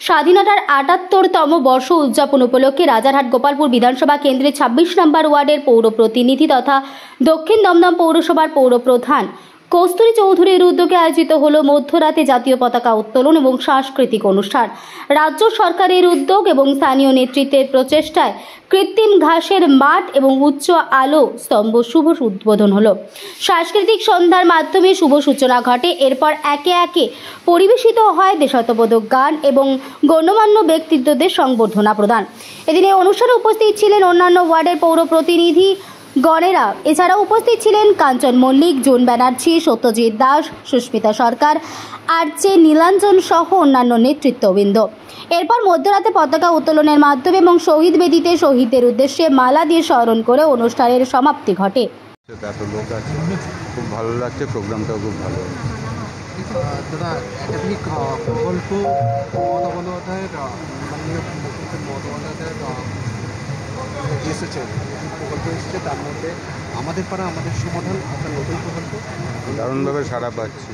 স্বাধীনতার ৭৮তম বর্ষ উদযাপন উপলক্ষে রাজারহাট গোপালপুর বিধানসভা কেন্দ্রের ২৬ নম্বর ওয়ার্ডের পৌর প্রতিনিধি তথা দক্ষিণ দমদম পৌরসভার পৌরপ্রধান কস্তুরী চৌধুরীর উদ্যোগে আয়োজিত হলো মধ্যরাতে জাতীয় পতাকা উত্তোলন এবং সাংস্কৃতিক অনুষ্ঠান। রাজ্য সরকারের উদ্যোগ এবং স্থানীয় নেতৃত্বের প্রচেষ্টায় কৃত্রিম ঘাসের মাঠ এবং উচ্চ আলো স্তম্ভ শুভ উদ্বোধন হলো। সাংস্কৃতিক সন্ধ্যার মাধ্যমে শুভ সূচনা ঘটে। এরপর একে একে পরিবেশিত হয় দেশাত্মবোধক গান এবং গণ্যমান্য ব্যক্তিত্বদের সংবর্ধনা প্রদান। এদিনে অনুষ্ঠানে উপস্থিত ছিলেন অন্যান্য ওয়ার্ডের পৌর প্রতিনিধি গণেরা। এছাড়াও উপস্থিত ছিলেন কাঞ্চন মল্লিক, জুন ব্যানার্জি, সত্যজিৎ দাস, সুস্মিতা সরকার, আরজে নীলাঞ্জন সহ অন্যান্য নেতৃত্ববৃন্দ। এরপর মধ্যরাতে পতাকা উত্তোলনের মাধ্যমে এবং শহীদ বেদিতে শহীদদের উদ্দেশ্যে মালা দিয়ে স্মরণ করে অনুষ্ঠানের সমাপ্তি ঘটে। এত লোক আছে, খুব ভালো লাগছে, প্রোগ্রামটাও খুব ভালো। দাদা, একাধিক প্রকল্প মমতা বন্দ্যোপাধ্যায়ের মাননীয় মুখ্যমন্ত্রী মমতা বন্দ্যোপাধ্যায়ের এসেছে, প্রকল্প এসেছে, তার মধ্যে আমাদের পাড়া আমাদের সমাধান একটা নতুন প্রকল্প দারুণভাবে সাড়া পাচ্ছি।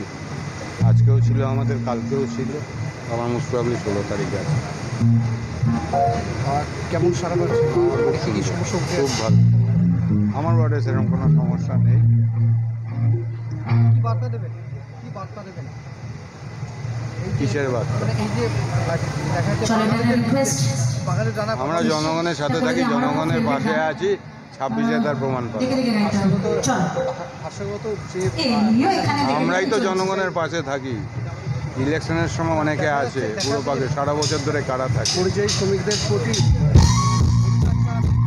আজকেও ছিল আমাদের, কালকেও ছিল, আমার মোস্ট প্রবলি ১৬ তারিখে আছে। কেমন সাড়া পাচ্ছে? কি সমস্যা? খুব ভালো। আমার ওয়ার্ডে সেরকম কোনো সমস্যা নেই। কি বার্তা দেবেন? কি বার্তা দেবেন? কিসের বার্তা? এই যে আমরা জনগণের সাথে থাকি, জনগণের পাশে আছি, ২৬-এ তার প্রমাণ পাবো। আমরাই তো জনগণের পাশে থাকি। ইলেকশনের সময় অনেকে আসে, পুরো পাকে সারা বছর ধরে কারা থাকে। পরিযায়ী শ্রমিকদের প্রতি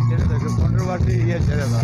ছেড়ে দেখো, কন্ট্রোভার্সি ছেড়ে দাও।